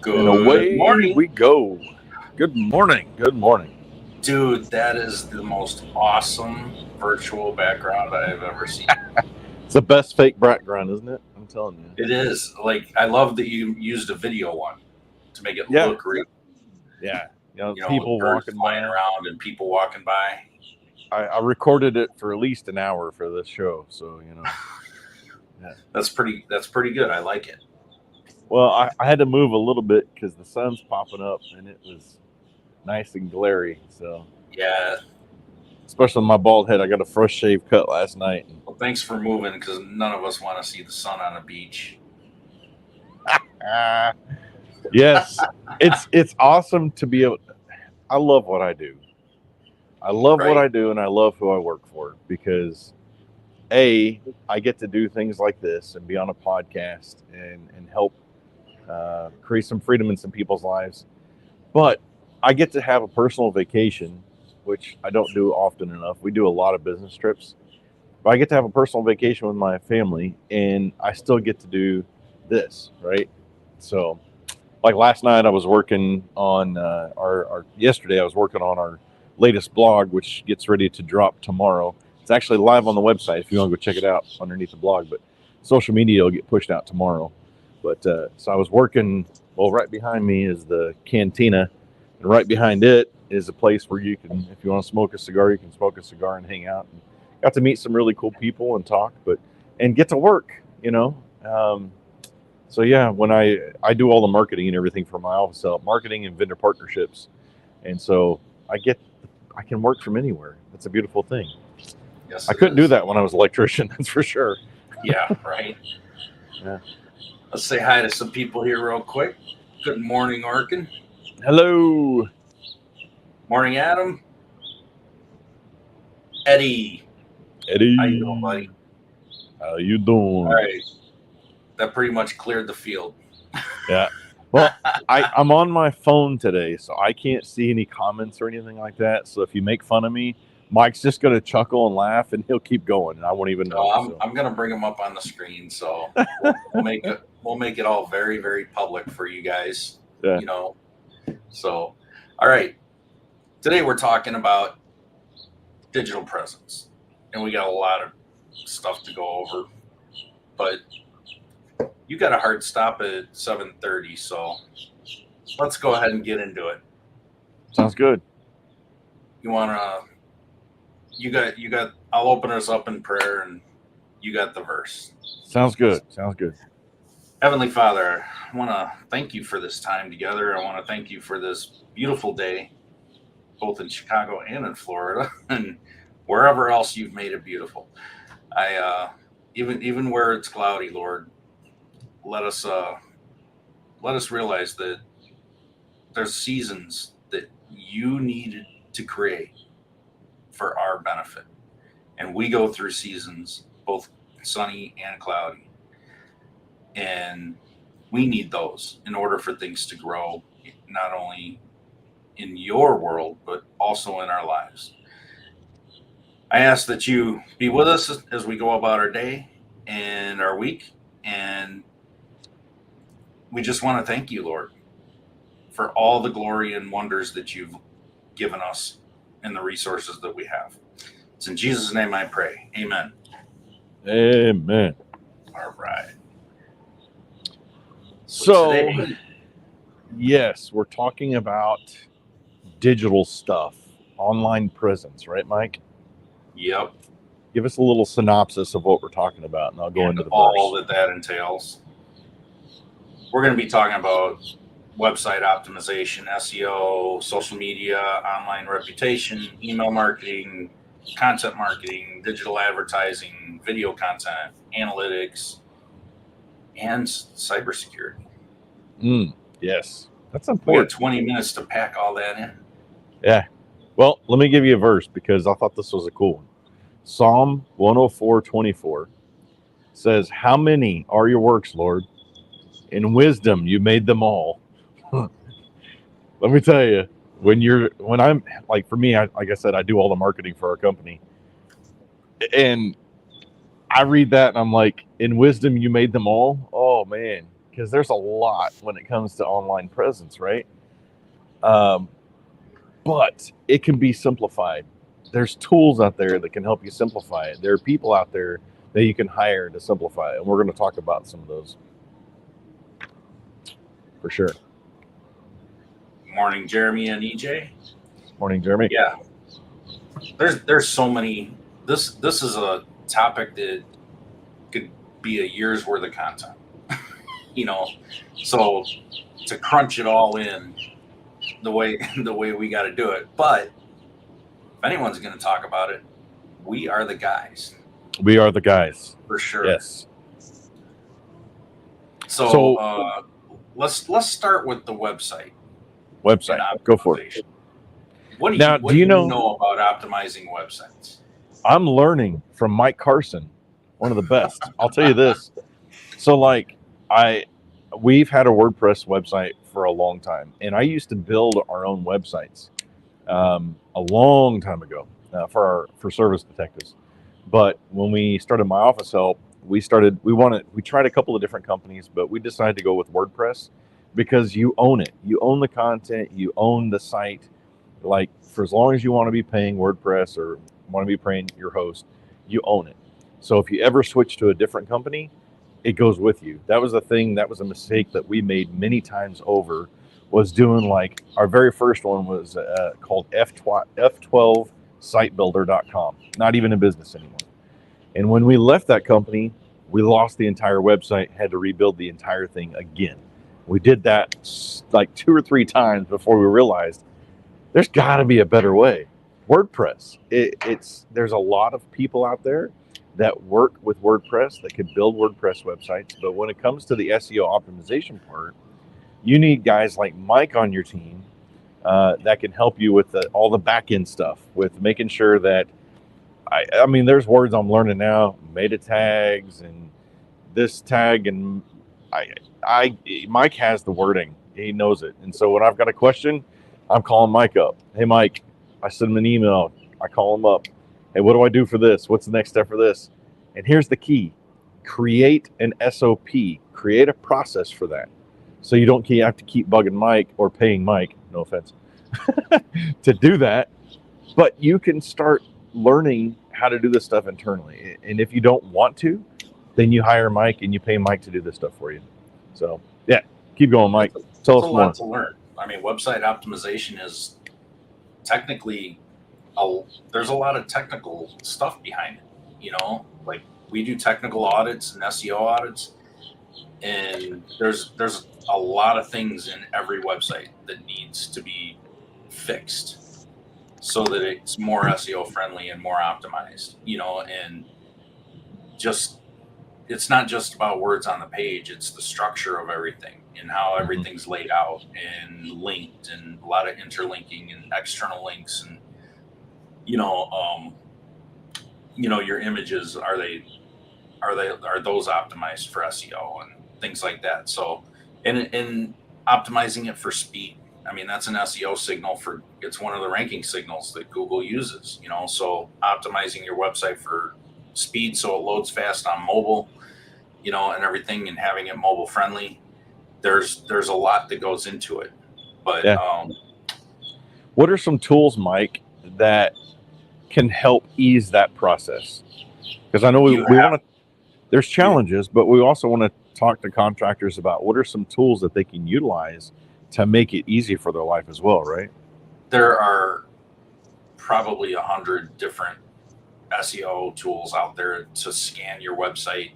And Good away morning. we go. Good morning. Good morning. Dude, that is the most awesome virtual background I've ever seen. It's the best fake background, isn't it? I'm telling you. It is. Like, I love that you used a video one to make it Yeah. look real. Yeah. With With people birds walking flying by. around and people walking by. I recorded it for at least an hour for this show, so Yeah. That's pretty good. I like it. Well, I had to move a little bit because the sun's popping up and it was nice and glary. So Yeah. especially my bald head, I got a fresh shave cut last night. Well, thanks for moving because none of us want to see the sun on a beach. Yes, it's awesome to be able. I love what I do. I love what Right. I do, and I love who I work for because I get to do things like this and be on a podcast and help create some freedom in some people's lives. But I get to have a personal vacation, which I don't do often enough. We do a lot of business trips, but I get to have a personal vacation with my family, and I still get to do this, right? So, like last night, I was working on yesterday, I was working on our latest blog, which gets ready to drop tomorrow. It's actually live on the website if you want to go check it out underneath the blog, but social media will get pushed out tomorrow. But so I was working, well, right behind me is the cantina, and right behind it is a place where you can, if you want to smoke a cigar, you can smoke a cigar and hang out. And got to meet some really cool people and talk, and get to work, So yeah, when I do all the marketing and everything for my office, marketing and vendor partnerships, and so I can work from anywhere. That's a beautiful thing. Yes, I couldn't do that when I was an electrician, that's for sure. Yeah, right. Yeah. Let's say hi to some people here real quick. Good morning, Arkin. Hello. Morning, Adam. Eddie. Eddie. How you doing, buddy? How you doing? All right. That pretty much cleared the field. Yeah. Well, I'm on my phone today, so I can't see any comments or anything like that. So if you make fun of me, Mike's just going to chuckle and laugh, and he'll keep going, and I won't even know. I'm going to bring them up on the screen, so we'll make it all very, very public for you guys. Yeah. So, all right. Today we're talking about digital presence, and we got a lot of stuff to go over, but you got a hard stop at 7:30, so let's go ahead and get into it. Sounds good. You got I'll open us up in prayer, and you got the verse. Sounds good. Heavenly Father, I want to thank you for this time together. I want to thank you for this beautiful day, both in Chicago and in Florida, and wherever else you've made it beautiful. I even where it's cloudy, Lord, let us realize that there's seasons that you needed to create for our benefit, and we go through seasons both sunny and cloudy, and we need those in order for things to grow, not only in your world but also in our lives. I ask that you be with us as we go about our day and our week, and we just want to thank you, Lord, for all the glory and wonders that you've given us and the resources that we have. It's in Jesus' name I pray. Amen. Amen. All right. So today, yes, we're talking about digital stuff, online presence, right, Mike? Yep. Give us a little synopsis of what we're talking about, and I'll go into the all verse. that entails. We're going to be talking about website optimization, SEO, social media, online reputation, email marketing, content marketing, digital advertising, video content, analytics, and cybersecurity. Yes, that's We important. got 20 minutes to pack all that in. Yeah. Well, let me give you a verse because I thought this was a cool one. Psalm 104:24 says, "How many are your works, Lord? In wisdom you made them all." Let me tell you, when I'm like, for me, like I said, I do all the marketing for our company, and I read that and I'm like, in wisdom you made them all. Oh man, because there's a lot when it comes to online presence, right? But it can be simplified. There's tools out there that can help you simplify it. There are people out there that you can hire to simplify it, and we're going to talk about some of those for sure. Morning, Jeremy and EJ. Morning, Jeremy. Yeah, there's so many. This is a topic that could be a year's worth of content. So to crunch it all in the way we got to do it. But if anyone's going to talk about it, we are the guys. We are the guys for sure. Yes. So let's start with the website. Go for it. What do you know about optimizing websites? I'm learning from Mike Carson, one of the best. I'll tell you this. So we've had a WordPress website for a long time, and I used to build our own websites a long time ago for Service Detectives. But when we started My Office Help, we tried a couple of different companies, but we decided to go with WordPress because you own it. You own the content, you own the site. Like, for as long as you want to be paying WordPress or want to be paying your host, you own it. So if you ever switch to a different company, it goes with you. That was a mistake that we made many times over, was doing our very first one was called F12sitebuilder.com, not even in business anymore. And when we left that company, we lost the entire website, had to rebuild the entire thing again. We did that 2 or 3 times before we realized there's got to be a better way. WordPress, there's a lot of people out there that work with WordPress that can build WordPress websites, but when it comes to the SEO optimization part, you need guys like Mike on your team that can help you with all the back end stuff, with making sure that I mean, there's words I'm learning now, meta tags and this tag, and Mike has the wording, he knows it, and so when I've got a question, I'm calling Mike up. Hey, Mike, I send him an email, I call him up. Hey, what do I do for this? What's the next step for this? And here's the key: create an SOP, create a process for that, so you don't have to keep bugging Mike or paying Mike. No offense to do that, but you can start learning how to do this stuff internally. And if you don't want to, then you hire Mike and you pay Mike to do this stuff for you. So yeah, keep going, Mike. Tell us more. There's a lot to learn. I mean, website optimization is technically there's a lot of technical stuff behind it. Like, we do technical audits and SEO audits, and there's a lot of things in every website that needs to be fixed so that it's more SEO friendly and more optimized, and just, it's not just about words on the page, it's the structure of everything and how everything's laid out and linked, and a lot of interlinking and external links, and your images, are those optimized for SEO and things like that. So and optimizing it for speed. I mean, that's an SEO signal it's one of the ranking signals that Google uses, so optimizing your website for speed so it loads fast on mobile, and everything, and having it mobile friendly. There's a lot that goes into it. But yeah. What are some tools, Mike, that can help ease that process? Because I know we want to, there's challenges, but we also want to talk to contractors about what are some tools that they can utilize to make it easy for their life as well, right? There are probably 100 different SEO tools out there to scan your website.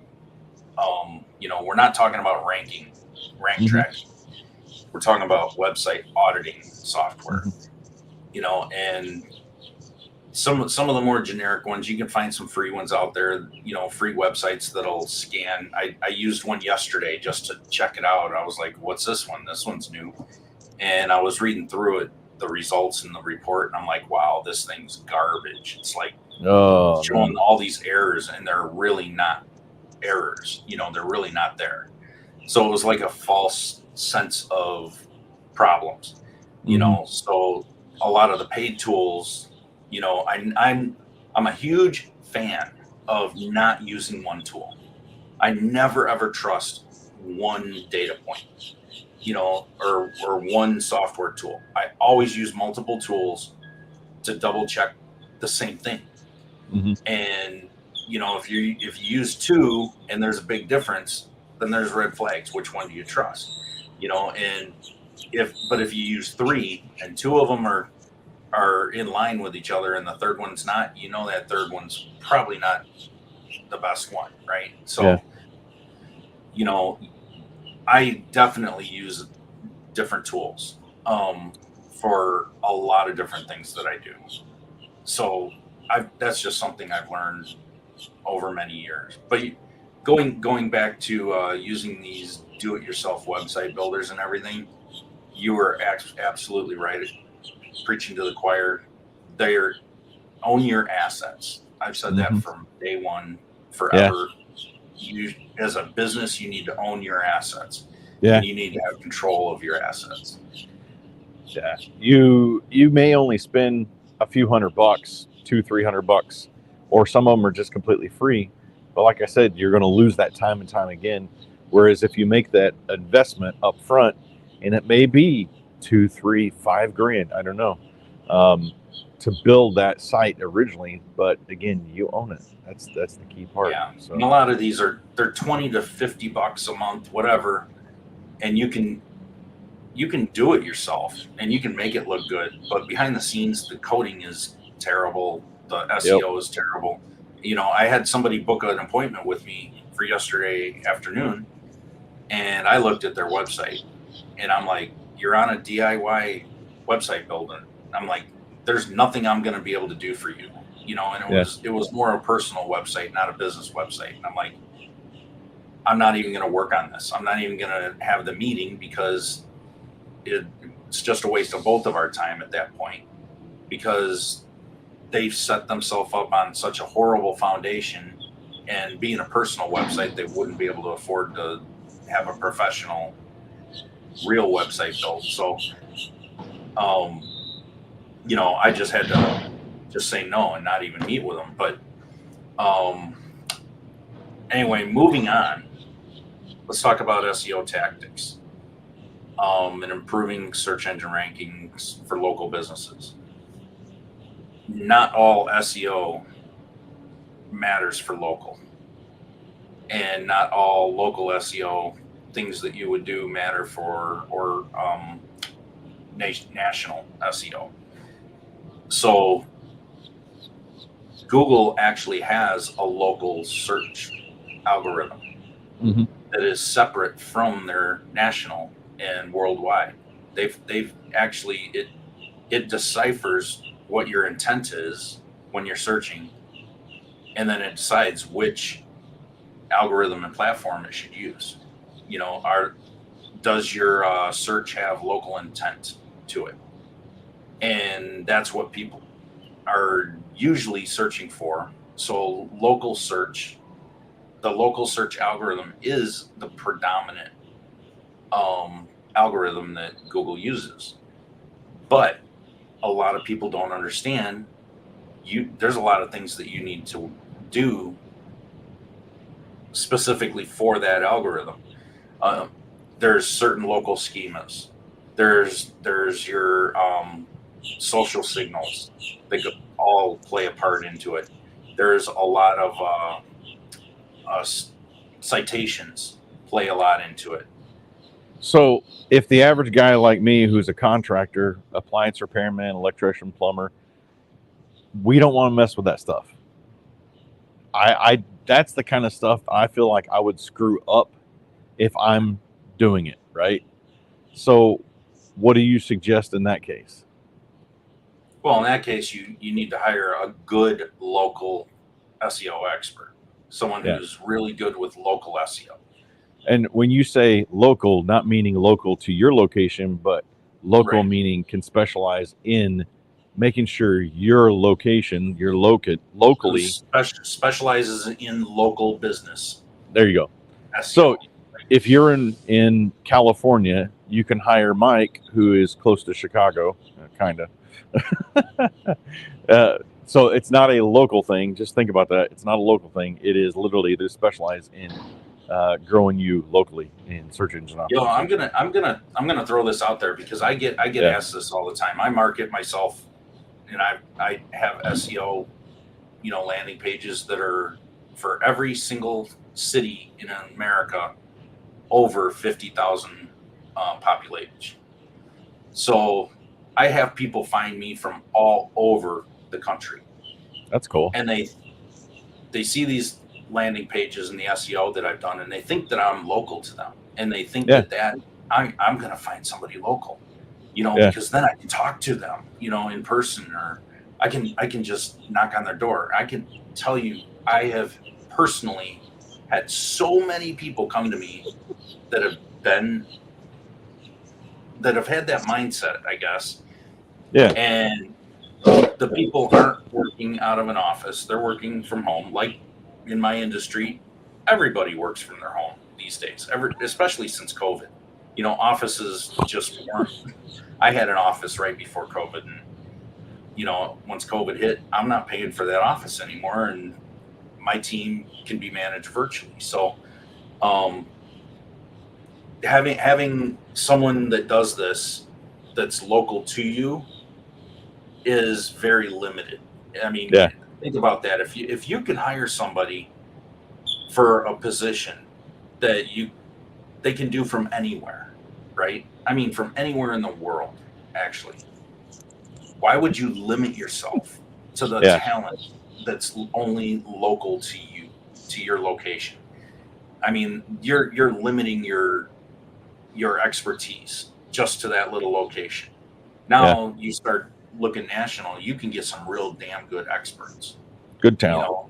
We're not talking about rank tracking. We're talking about website auditing software. And some of the more generic ones, you can find some free ones out there, free websites that'll scan. I used one yesterday just to check it out. I was like, what's this one? This one's new. And I was reading through it, the results in the report, and I'm like, wow, this thing's garbage. It's like showing all these errors, and they're really not errors. They're really not there. So it was like a false sense of problems, so a lot of the paid tools, I'm a huge fan of not using one tool. I never ever trust one data point, or one software tool. I always use multiple tools to double check the same thing. Mm-hmm. And if you use two and there's a big difference, then there's red flags. Which one do you trust? And if you use three and two of them are in line with each other and the third one's not, that third one's probably not the best one, right? So I definitely use different tools for a lot of different things that I do. So that's just something I've learned over many years. But going back to using these do-it-yourself website builders and everything, you were absolutely right. Preaching to the choir. They're own your assets. I've said that from day one, forever. You, as a business, you need to own your assets. Yeah. And you need to have control of your assets. Yeah. You may only spend a few $100, $200-$300, or some of them are just completely free. But like I said, you're going to lose that time and time again. Whereas if you make that investment up front, and it may be $2, $3, $5,000, I don't know, to build that site originally, but again, you own it. That's the key part. Yeah. So and a lot of these they're $20 to $50 a month, whatever, and you can do it yourself and you can make it look good, but behind the scenes, the coding is terrible. The SEO is terrible. I had somebody book an appointment with me for yesterday afternoon, and I looked at their website, and I'm like, "You're on a DIY website building." I'm like, "There's nothing I'm going to be able to do for you," And it was more a personal website, not a business website. And I'm like, "I'm not even going to work on this. I'm not even going to have the meeting because it's just a waste of both of our time at that point, because they've set themselves up on such a horrible foundation, and being a personal website, they wouldn't be able to afford to have a professional real website built." So I just had to just say no and not even meet with them. But anyway, moving on, let's talk about SEO tactics and improving search engine rankings for local businesses. Not all SEO matters for local, and not all local SEO things that you would do matter for national SEO. So Google actually has a local search algorithm that is separate from their national and worldwide. They've actually it deciphers what your intent is when you're searching, and then it decides which algorithm and platform it should use. Does your search have local intent to it? And that's what people are usually searching for. So the local search algorithm is the predominant algorithm that Google uses. But a lot of people don't understand there's a lot of things that you need to do specifically for that algorithm. There's certain local schemas. There's your social signals that all play a part into it. There's a lot of citations play a lot into it. So if the average guy like me, who's a contractor, appliance repairman, electrician, plumber, we don't want to mess with that stuff. I that's the kind of stuff I feel like I would screw up if I'm doing it, right? So what do you suggest in that case? Well, in that case, you need to hire a good local SEO expert, someone who's really good with local SEO. And when you say local, not meaning local to your location, but local meaning can specialize in making sure your location, your locally specializes in local business. There you go. SEO. So if you're in California, you can hire Mike, who is close to Chicago, kind of. So it's not a local thing. Just think about that. It's not a local thing. It is literally they specialize in growing you locally in search engine Yo, optimization. I'm gonna throw this out there because I get Yeah. asked this all the time. I market myself, and I have SEO, landing pages that are for every single city in America over 50,000 population. So I have people find me from all over the country, That's cool. and they see these landing pages and the SEO that I've done, and they think that I'm local to them, and they think Yeah. that I'm going to find somebody local, Yeah. because then I can talk to them, in person, or I can just knock on their door. I can tell you, I have personally had so many people come to me that have had that mindset, I guess. Yeah. And the people aren't working out of an office. They're working from home. Like in my industry, everybody works from their home these days, especially since COVID. Offices just weren't. I had an office right before COVID, and once COVID hit, I'm not paying for that office anymore, and my team can be managed virtually. So, having someone that does this that's local to you is very limited. I mean, Yeah. think about that. If you can hire somebody for a position that they can do from anywhere, right? I mean, from anywhere in the world, actually. Why would you limit yourself to the Yeah. talent that's only local to you, to your location? I mean, you're limiting your expertise just to that little location. Now you start looking national, you can get some real damn good experts, Good talent.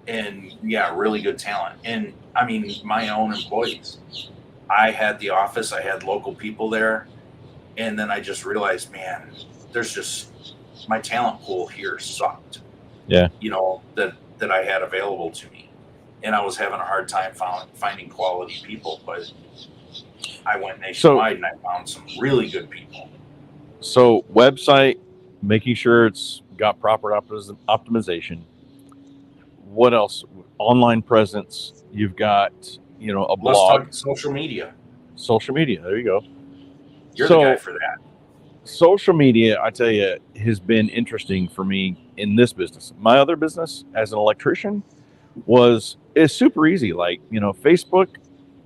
and really good talent. And I mean, my own employees, I had the office, I had local people there, and then I just realized, man, there's just my talent pool here sucked. Yeah. That I had available to me, and I was having a hard time finding quality people, but I went nationwide and I found some really good people. So website, making sure it's got proper optimization. What else? Online presence. You've got, a Let's blog. talk social media. Social media. There you go. You're the guy for that. Social media, I tell you, has been interesting for me in this business. My other business as an electrician is super easy. Like, Facebook,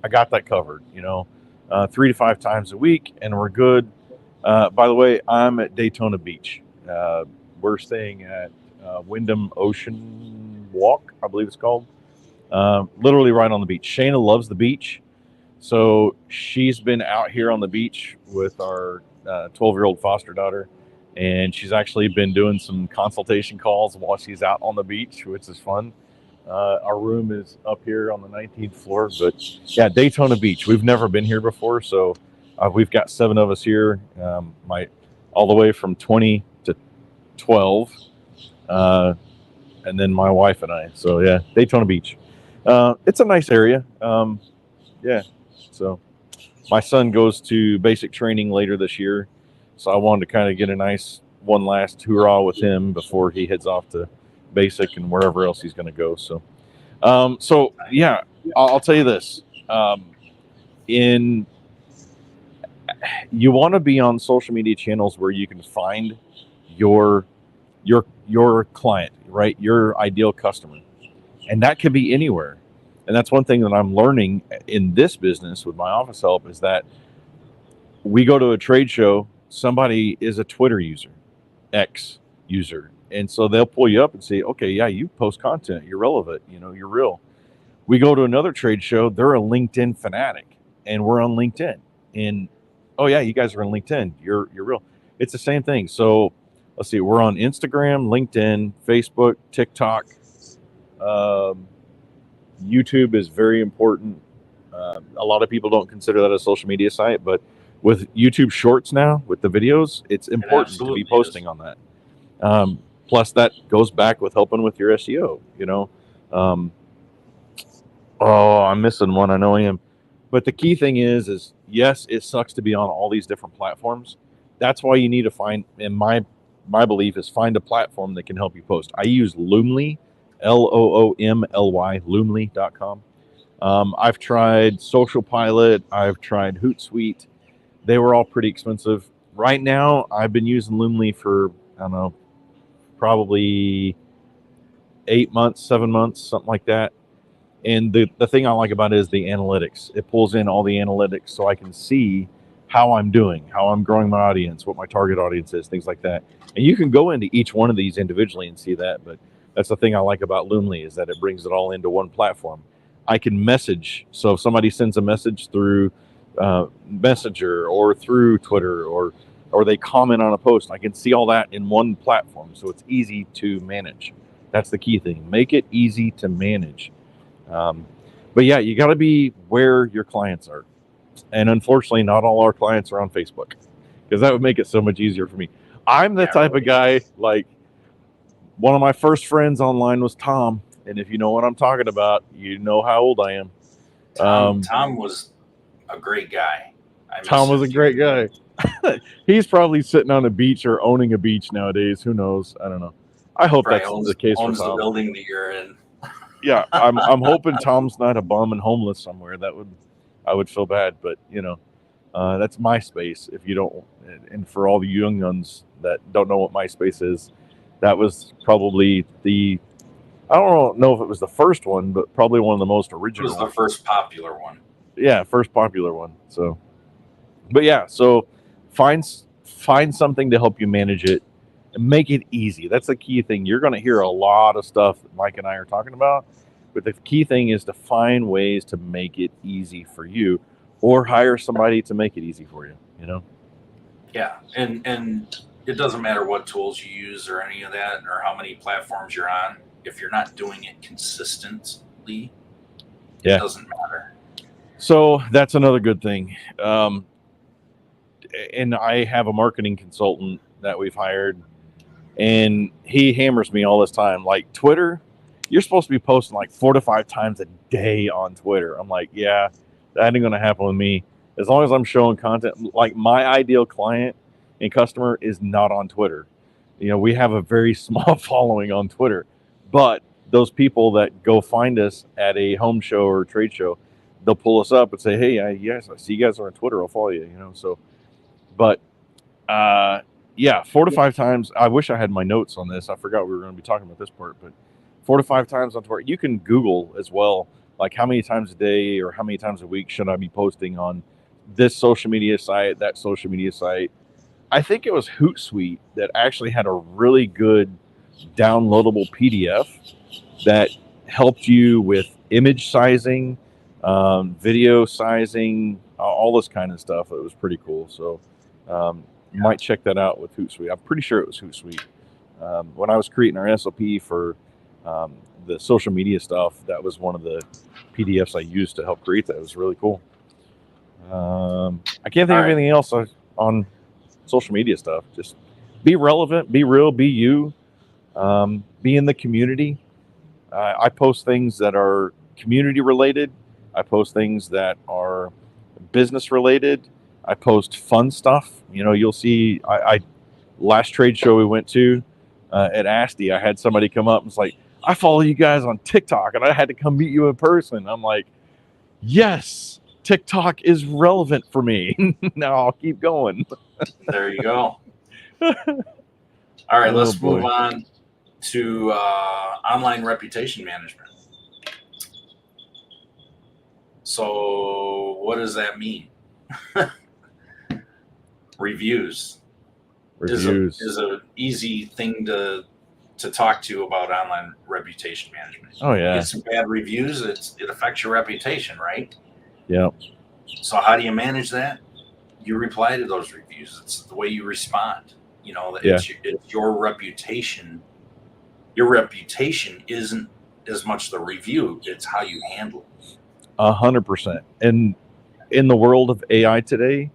I got that covered, 3 to 5 times a week, and we're good. By the way, I'm at Daytona Beach. We're staying at Wyndham Ocean Walk, I believe it's called. Literally right on the beach. Shayna loves the beach. So she's been out here on the beach with our 12-year-old foster daughter, and she's actually been doing some consultation calls while she's out on the beach, which is fun. Our room is up here on the 19th floor, but yeah, Daytona Beach. We've never been here before, so we've got 7 of us here, all the way from 20 to 12, and then my wife and I. So yeah, Daytona Beach. It's a nice area. Yeah. So my son goes to basic training later this year, so I wanted to kind of get a nice one last hurrah with him before he heads off to basic and wherever else he's going to go. So, yeah, I'll tell you this: you want to be on social media channels where you can find your client, right? Your ideal customer, and that could be anywhere. And that's one thing that I'm learning in this business with my office help is that we go to a trade show, somebody is a Twitter user, X user. And so they'll pull you up and say, okay, yeah, you post content, you're relevant, you're real. We go to another trade show, they're a LinkedIn fanatic, and we're on LinkedIn. And, oh yeah, you guys are on LinkedIn, you're real. It's the same thing. So let's see, we're on Instagram, LinkedIn, Facebook, TikTok, YouTube is very important. A lot of people don't consider that a social media site, but with YouTube Shorts now, with the videos, it's important to be posting on that. Plus, that goes back with helping with your SEO. I'm missing one. I know I am. But the key thing is yes, it sucks to be on all these different platforms. That's why you need to find, and my belief is find a platform that can help you post. I use Loomly. Loomly, Loomly.com. I've tried Social Pilot. I've tried Hootsuite. They were all pretty expensive. Right now, I've been using Loomly for, I don't know, probably 8 months, 7 months, something like that. And the thing I like about it is the analytics. It pulls in all the analytics so I can see how I'm doing, how I'm growing my audience, what my target audience is, things like that. And you can go into each one of these individually and see that. But that's the thing I like about Loomly is that it brings it all into one platform. I can message. So if somebody sends a message through Messenger or through Twitter or they comment on a post, I can see all that in one platform. So it's easy to manage. That's the key thing. Make it easy to manage. But yeah, you got to be where your clients are. And unfortunately, not all our clients are on Facebook because that would make it so much easier for me. I'm the type of guy, like one of my first friends online was Tom. And if you know what I'm talking about, you know how old I am. Tom was a great guy. Tom was a great guy. He's probably sitting on a beach or owning a beach nowadays. Who knows? I don't know. I hope that's the case for Tom. Owns the building that you're in. Yeah, I'm hoping Tom's not a bum and homeless somewhere. I would feel bad, but that's MySpace. If you don't, and for all the young ones that don't know what MySpace is, that was probably I don't know if it was the first one, but probably one of the most original. It was the first popular one. Yeah, first popular one. So, but yeah, so find something to help you manage it and make it easy. That's the key thing. You're going to hear a lot of stuff that Mike and I are talking about, but the key thing is to find ways to make it easy for you, or hire somebody to make it easy for you. Yeah, and it doesn't matter what tools you use or any of that, or how many platforms you're on. If you're not doing it consistently, it doesn't matter. So that's another good thing. And I have a marketing consultant that we've hired, and he hammers me all this time. Like, Twitter, you're supposed to be posting like 4 to 5 times a day on Twitter. I'm like, yeah, that ain't going to happen with me. As long as I'm showing content, like my ideal client and customer is not on Twitter. We have a very small following on Twitter, but those people that go find us at a home show or trade show, they'll pull us up and say, hey, I see you guys are on Twitter. I'll follow you, So, but yeah, 4 to 5 times. I wish I had my notes on this. I forgot we were going to be talking about this part, but 4 to 5 times on Twitter. You can Google as well, like how many times a day or how many times a week should I be posting on this social media site, that social media site. I think it was Hootsuite that actually had a really good downloadable PDF that helped you with image sizing, video sizing, all this kind of stuff. It was pretty cool. So you might check that out with Hootsuite. I'm pretty sure it was Hootsuite. When I was creating our SOP for the social media stuff, that was one of the PDFs I used to help create that. It was really cool. I can't think of anything else on social media stuff. Just be relevant, be real, be you, be in the community. I post things that are community related. I post things that are business related. I post fun stuff. You'll see, I last trade show we went to at ASTI, I had somebody come up and was like, I follow you guys on TikTok and I had to come meet you in person. I'm like, yes, TikTok is relevant for me. Now I'll keep going. There you go. All right, let's move on to online reputation management. So what does that mean? Reviews is an easy thing to talk to about online reputation management. Oh yeah. You get some bad reviews, it affects your reputation, right? Yeah. So how do you manage that? You reply to those reviews. It's the way you respond. It's your reputation. Your reputation isn't as much the review, it's how you handle it. 100%. And in the world of AI today,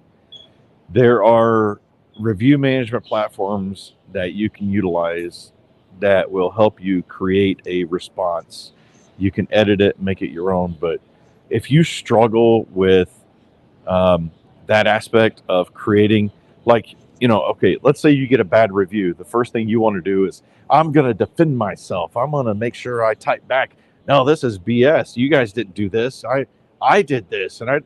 there are review management platforms that you can utilize that will help you create a response. You can edit it, make it your own. But if you struggle with that aspect of creating, okay, let's say you get a bad review. The first thing you want to do is, I'm going to defend myself. I'm going to make sure I type back no, this is BS. You guys didn't do this. I did this, and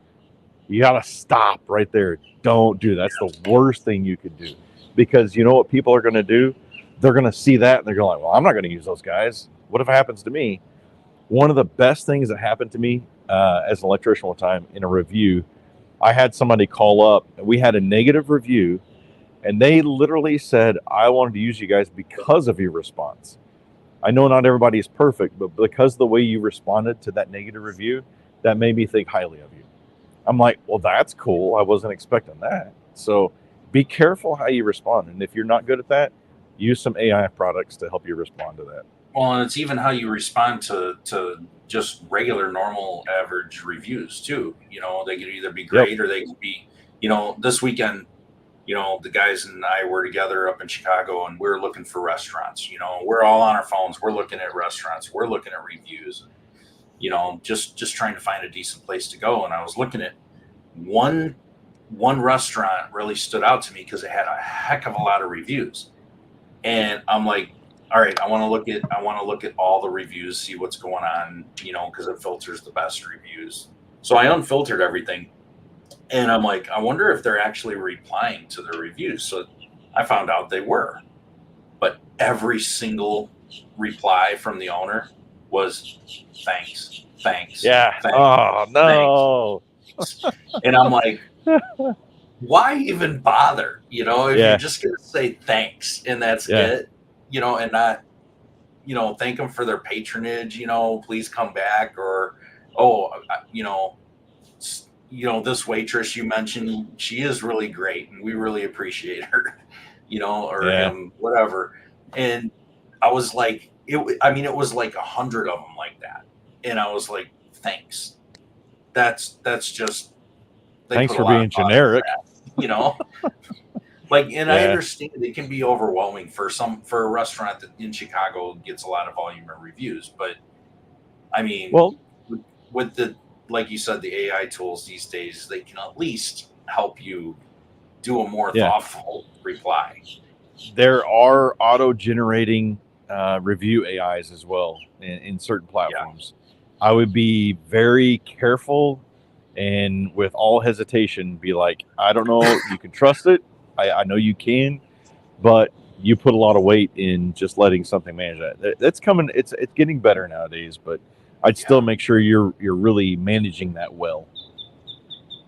you got to stop right there. Don't do that. That's the worst thing you could do, because you know what people are going to do? They're going to see that and they're going like, well, I'm not going to use those guys. What if it happens to me? One of the best things that happened to me as an electrician one time in a review, I had somebody call up. We had a negative review, and they literally said, I wanted to use you guys because of your response. I know not everybody is perfect, but because of the way you responded to that negative review, that made me think highly of you. I'm like, well, that's cool. I wasn't expecting that. So be careful how you respond. And if you're not good at that, use some AI products to help you respond to that. Well, and it's even how you respond to just regular, normal, average reviews too. You know, they could either be great or they could be, you know, this weekend, you know, the guys and I were together up in Chicago and we're looking for restaurants. You know, we're all on our phones. We're looking at restaurants. We're looking at reviews. You know, just trying to find a decent place to go. And I was looking at one restaurant really stood out to me because it had a heck of a lot of reviews. And I'm like, all right, I want to look at all the reviews, see what's going on, you know, because it filters the best reviews. So I unfiltered everything, and I'm like, I wonder if they're actually replying to the reviews. So I found out they were, but every single reply from the owner was thanks. Yeah. Thanks, oh no. Thanks. And I'm like, why even bother? You know, if you're just gonna say thanks and that's it. You know, and not, you know, thank them for their patronage, you know, please come back, or, you know, this waitress you mentioned, she is really great and we really appreciate her, you know, or him, whatever. And I was like, it was like 100 of them like that. And I was like, thanks. That's just, thanks for being generic, you know? Like, and I understand it can be overwhelming for a restaurant that in Chicago gets a lot of volume of reviews, but I mean, well, with the, like you said, the AI tools these days, they can at least help you do a more thoughtful reply. There are auto-generating review AIs as well in certain platforms. I would be very careful and with all hesitation be like, I don't know, you can trust it. I know you can, but you put a lot of weight in just letting something manage that. That's coming. It's getting better nowadays, but I'd still make sure you're really managing that well.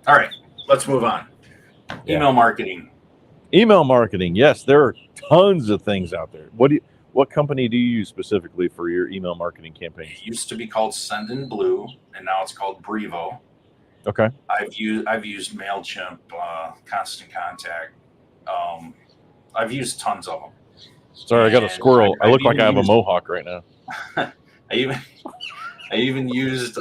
All right, let's move on. Email marketing. Email marketing. Yes, there are tons of things out there. What company do you use specifically for your email marketing campaigns? It used to be called Sendinblue, and now it's called Brevo. Okay. I've used MailChimp, Constant Contact. I've used tons of them. Sorry, I got a squirrel. I look like I have a mohawk right now. I even used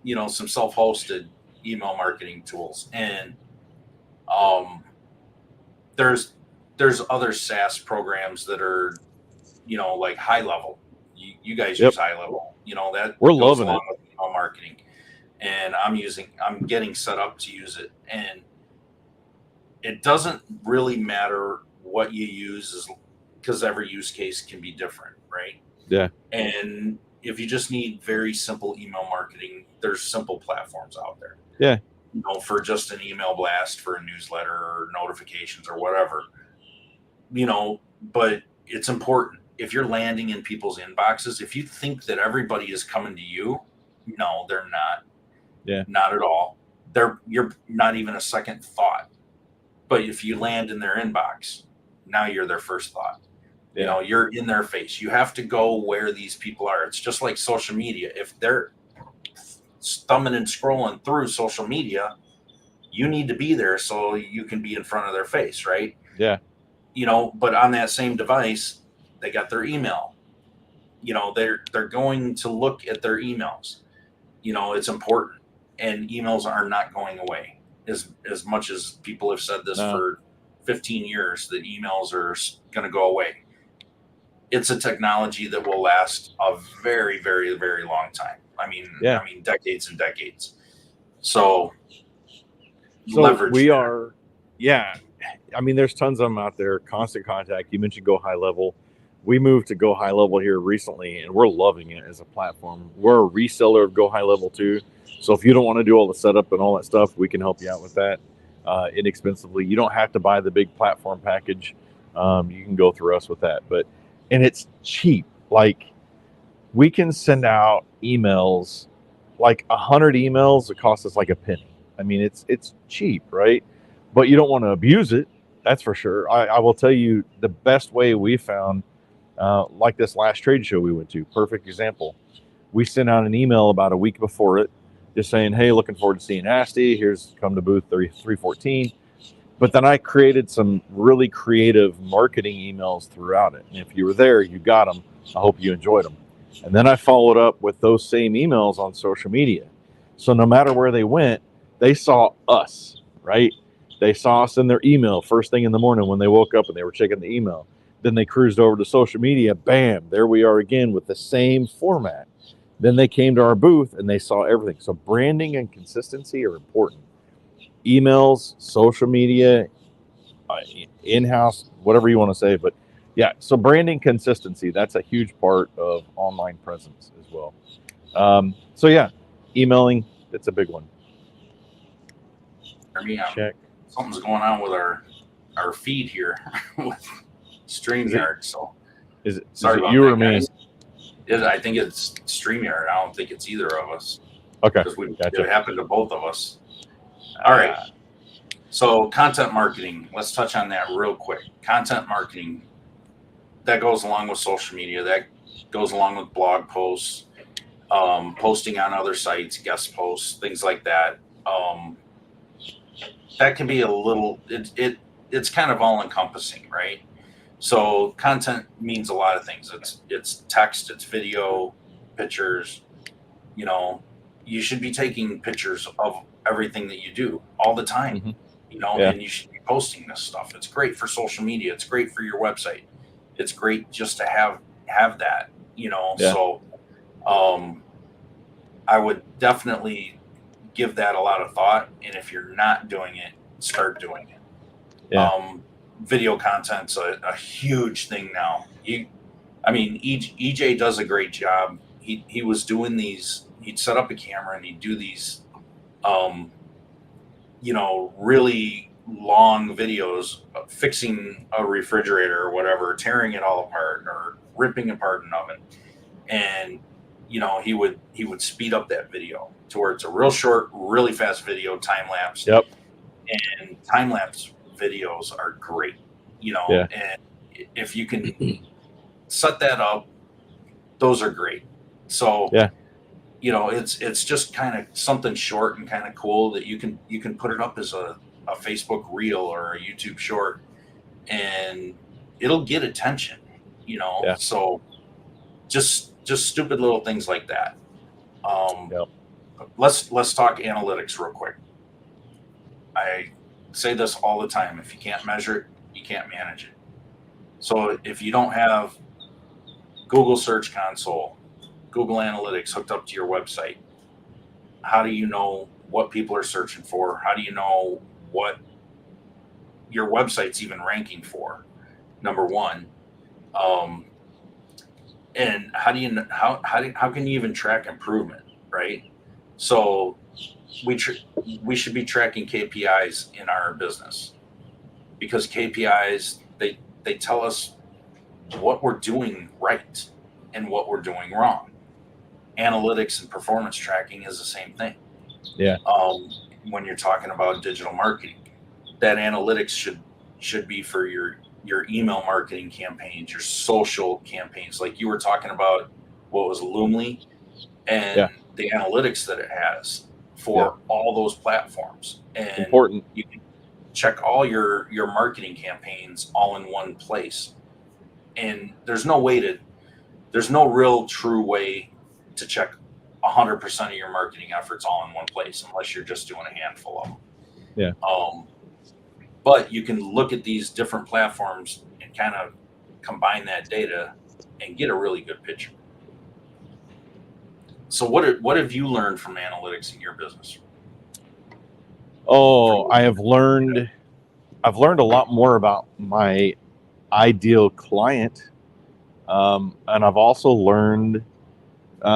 you know, some self-hosted email marketing tools, and there's other SaaS programs that are, you know, like High Level. You guys use High Level, you know, that we're loving it. With email marketing, and I'm getting set up to use it, and it doesn't really matter what you use, because every use case can be different, right? Yeah. And if you just need very simple email marketing, there's simple platforms out there. Yeah. You know, for just an email blast, for a newsletter or notifications or whatever, you know, but it's important. If you're landing in people's inboxes, if you think that everybody is coming to you, no, they're not. Yeah. Not at all. You're not even a second thought. But if you land in their inbox, now you're their first thought. You know, you're in their face. You have to go where these people are. It's just like social media. If they're thumbing and scrolling through social media, you need to be there so you can be in front of their face, right? Yeah. You know, but on that same device, they got their email. You know, they're going to look at their emails. You know, it's important, and emails are not going away. As much as people have said this for 15 years, that emails are going to go away. It's a technology that will last a very, very, very long time. I mean, decades and decades. So leverage we are, I mean, there's tons of them out there. Constant Contact. You mentioned Go High Level. we moved to Go High Level here recently, and we're loving it as a platform. We're a reseller of Go High Level too. So if you don't want to do all the setup and all that stuff, we can help you out with that inexpensively. You don't have to buy the big platform package. You can go through us with that. And it's cheap. Like, we can send out emails, like 100 emails. It costs us like a penny. I mean, it's cheap, right? But you don't want to abuse it. That's for sure. I will tell you the best way we found, like this last trade show we went to, perfect example. We sent out an email about a week before it, just saying, hey, looking forward to seeing ASTI. Here's come to booth 314. But then I created some really creative marketing emails throughout it. And if you were there, you got them. I hope you enjoyed them. And then I followed up with those same emails on social media. So no matter where they went, they saw us, right? They saw us in their email first thing in the morning when they woke up and they were checking the email. Then they cruised over to social media. Bam, there we are again with the same format. Then they came to our booth and they saw everything. So branding and consistency are important. Emails, social media, in-house, whatever you want to say. But yeah, so branding consistency, that's a huge part of online presence as well. So yeah, emailing, it's a big one. For me, Check. something's going on with our feed here with StreamYard. So Is it sorry about you that, or me? guys. I think it's StreamYard. I don't think it's either of us. Okay, Because gotcha. it happened to both of us. All right. So content marketing, let's touch on that real quick. Content marketing, that goes along with social media. That goes along with blog posts, posting on other sites, guest posts, things like that. That can be a little, it's kind of all encompassing, right? So content means a lot of things. It's text, it's video, pictures. You know, you should be taking pictures of everything that you do all the time. Mhm. You know, Yeah. and you should be posting this stuff. It's great for social media. It's great for your website. It's great just to have that. You know, Yeah. so I would definitely give that a lot of thought. And if you're not doing it, start doing it. Yeah. Video content's a huge thing now. EJ does a great job. He was doing these. He'd set up a camera and he'd do these, really long videos of fixing a refrigerator or whatever, tearing it all apart or ripping apart an oven, and he would speed up that video to where it's a real short, really fast video, time lapse. Yep. And time lapse videos are great. Yeah. And if you can set that up, those are great. So Yeah. it's just kind of something short and kind of cool that you can put it up as a Facebook reel or a YouTube short, and it'll get attention. Yeah. So just stupid little things like that. Yep. Let's talk analytics real quick. I say this all the time: if you can't measure it, you can't manage it. So if you don't have Google Search Console, Google Analytics hooked up to your website, how do you know what people are searching for? How do you know what your website's even ranking for? Number one. And how can you even track improvement, right? So we should be tracking KPIs in our business, because KPIs, they tell us what we're doing right and what we're doing wrong. Analytics and performance tracking is the same thing. Yeah. When you're talking about digital marketing, that analytics should be for your email marketing campaigns, your social campaigns, like you were talking about. What was Loomly and the analytics that it has for all those platforms, and Important. you can check all your marketing campaigns all in one place. And there's no real true way to check 100% of your marketing efforts all in one place, unless you're just doing a handful of them. Yeah. But you can look at these different platforms and kind of combine that data and get a really good picture. So what have you learned from analytics in your business? Oh, I've learned a lot more about my ideal client And I've also learned,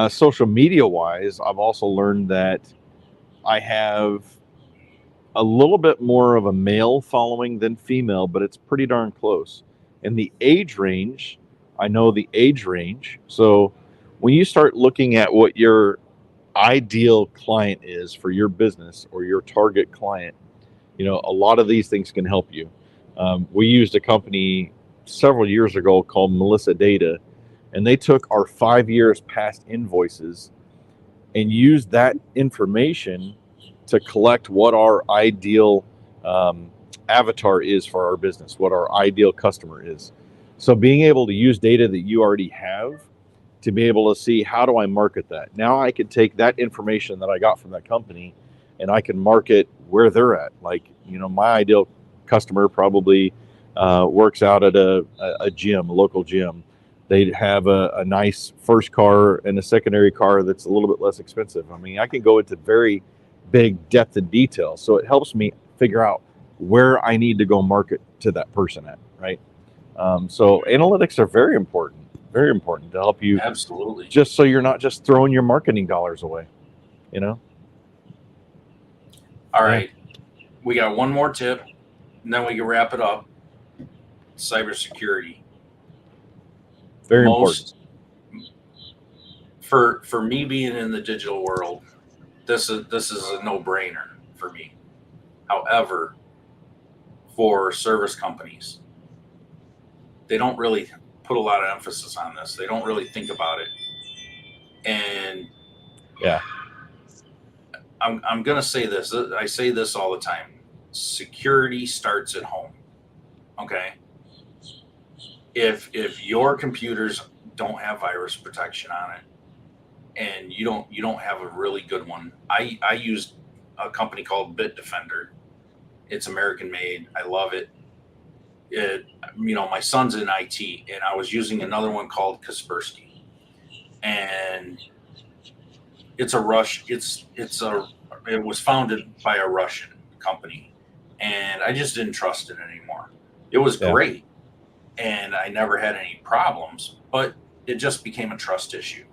social media wise, I've also learned that I have a little bit more of a male following than female, but it's pretty darn close. And the age range, I know the age range. So when you start looking at what your ideal client is for your business or your target client, a lot of these things can help you. We used a company several years ago called Melissa Data, and they took our 5 years past invoices and used that information to collect what our ideal avatar is for our business, what our ideal customer is. So being able to use data that you already have to be able to see, how do I market that? Now I could take that information that I got from that company and I can market where they're at. Like, my ideal customer probably works out at a gym, a local gym. They'd have a nice first car and a secondary car that's a little bit less expensive. I mean, I can go into very big depth and detail. So it helps me figure out where I need to go market to that person at, right? So analytics are very important to help you. Absolutely. Just so you're not just throwing your marketing dollars away, All right. We got one more tip, and then we can wrap it up. Cybersecurity. Very important. For me being in the digital world, this is a no-brainer for me. However, for service companies, they don't really put a lot of emphasis on this. They don't really think about it. And yeah, I'm going to say this. I say this all the time. Security starts at home. Okay? If your computers don't have virus protection on it, and you don't have a really good one, I used a company called Bitdefender. It's American made. I love it. My son's in IT, and I was using another one called Kaspersky, and it's a Rush. It was founded by a Russian company, and I just didn't trust it anymore. It was great, and I never had any problems, but it just became a trust issue,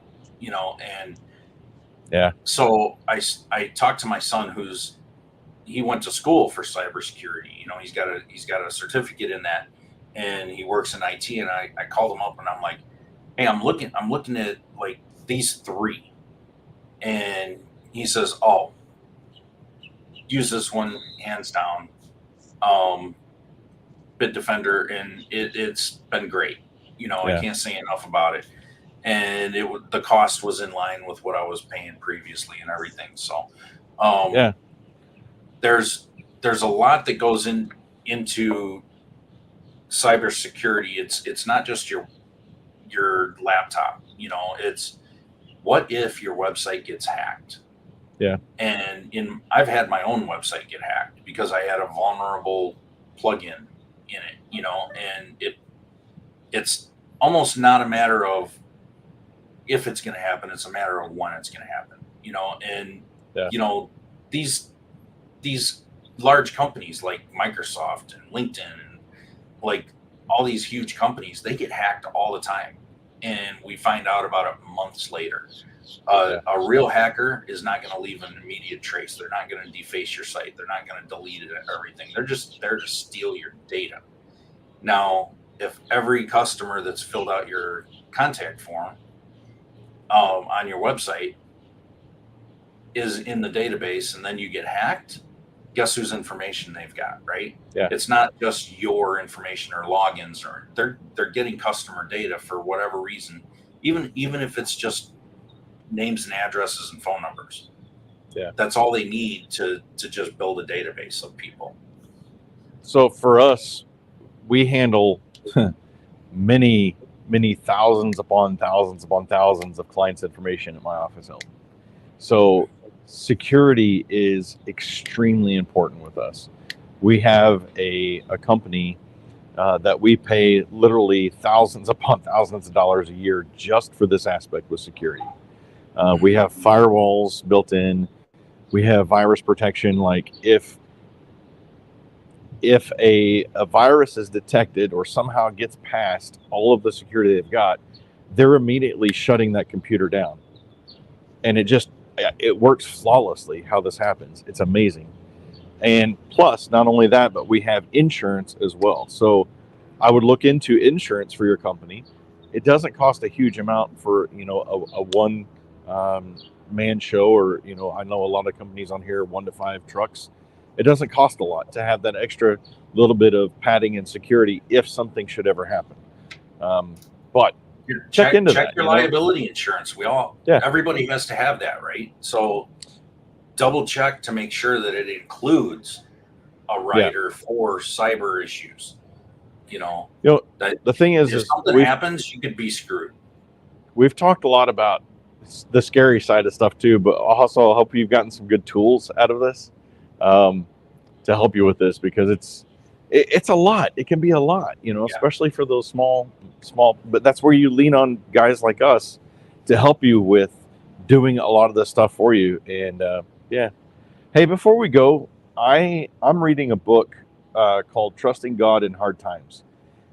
and so I talked to my son, he went to school for cybersecurity. He's got a certificate in that, and he works in IT. And I called him up and I'm like, hey, I'm looking at like these three, and he says, oh, use this one hands down, Bitdefender, and it's been great. I can't say enough about it. And the cost was in line with what I was paying previously and everything. So, there's a lot that goes into cybersecurity. It's not just your laptop. It's what if your website gets hacked? Yeah. And I've had my own website get hacked because I had a vulnerable plugin in it. And it's almost not a matter of if it's going to happen, it's a matter of when it's going to happen, and these large companies like Microsoft and LinkedIn and like all these huge companies, they get hacked all the time, and we find out about it months later. A real hacker is not going to leave an immediate trace. They're not going to deface your site. They're not going to delete it, everything. They're just there to steal your data. Now, if every customer that's filled out your contact form on your website is in the database, and then you get hacked, guess whose information they've got, right? Yeah. It's not just your information or logins, or they're getting customer data for whatever reason, even if it's just names and addresses and phone numbers. Yeah. That's all they need to just build a database of people. So for us, we handle many thousands upon thousands upon thousands of clients' information at my office help. So security is extremely important with us. We have a company that we pay literally thousands upon thousands of dollars a year just for this aspect with security. We have firewalls built in. We have virus protection. Like if if a virus is detected or somehow gets past all of the security they've got, they're immediately shutting that computer down. And it works flawlessly how this happens. It's amazing. And plus, not only that, but we have insurance as well. So I would look into insurance for your company. It doesn't cost a huge amount for, a one man show, or, I know a lot of companies on here, 1 to 5 trucks. It doesn't cost a lot to have that extra little bit of padding and security if something should ever happen. But check into that. Check your liability insurance. Everybody has to have that, right? So double check to make sure that it includes a rider for cyber issues. The thing is, if something happens, you could be screwed. We've talked a lot about the scary side of stuff too, but also I hope you've gotten some good tools out of this to help you with this, because it's a lot. It can be a lot, especially for those small, but that's where you lean on guys like us to help you with doing a lot of this stuff for you. And hey, before we go, I'm reading a book called Trusting God in Hard Times,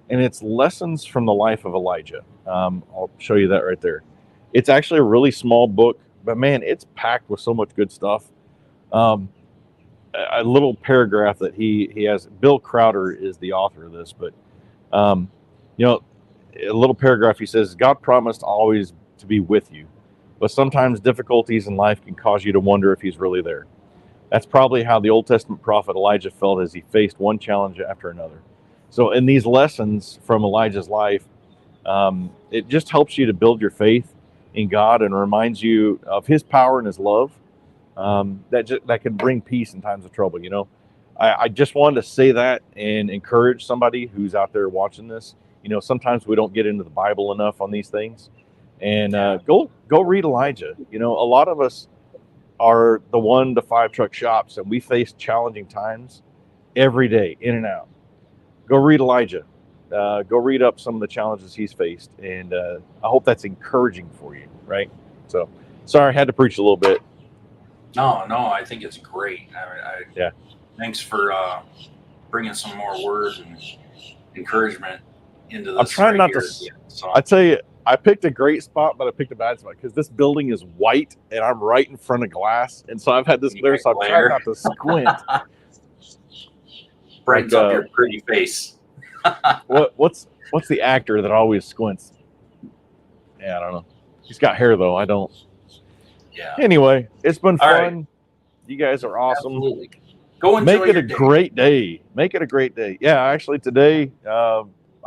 and it's lessons from the life of Elijah. I'll show you that right there. It's actually a really small book, but man, it's packed with so much good stuff. A little paragraph that he has. Bill Crowder is the author of this, but a little paragraph. He says, God promised always to be with you, but sometimes difficulties in life can cause you to wonder if he's really there. That's probably how the Old Testament prophet Elijah felt as he faced one challenge after another. So in these lessons from Elijah's life, it just helps you to build your faith in God and reminds you of his power and his love. That can bring peace in times of trouble. I just wanted to say that and encourage somebody who's out there watching this. Sometimes we don't get into the Bible enough on these things, and go read Elijah. A lot of us are the 1 to 5 truck shops, and we face challenging times every day, in and out. Go read Elijah. Go read up some of the challenges he's faced, and I hope that's encouraging for you, right? So, sorry, I had to preach a little bit. No, I think it's great. Thanks for bringing some more words and encouragement into this. I'm trying not to. I tell you, I picked a great spot, but I picked a bad spot because this building is white and I'm right in front of glass, and so I've had this glare, so I'm trying not to squint. Brightens up your pretty face. What's the actor that always squints? Yeah, I don't know. He's got hair though. I don't. Yeah. Anyway, it's been fun. Right. You guys are awesome. Absolutely. Go enjoy Make it a great day. Make it a great day. Yeah, actually today,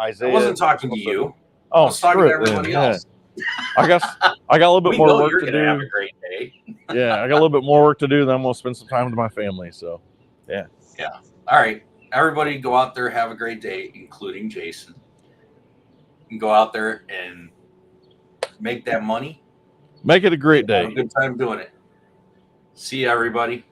Isaiah. I wasn't talking to you. Oh, I was talking to everybody else. I guess I got a little bit more work to do. Have a great day. Yeah, I got a little bit more work to do. Then I'm gonna spend some time with my family. So, yeah. Yeah. All right. Everybody go out there, have a great day, including Jason. And go out there and make that money. Make it a great day. Have a good time doing it. See you, everybody.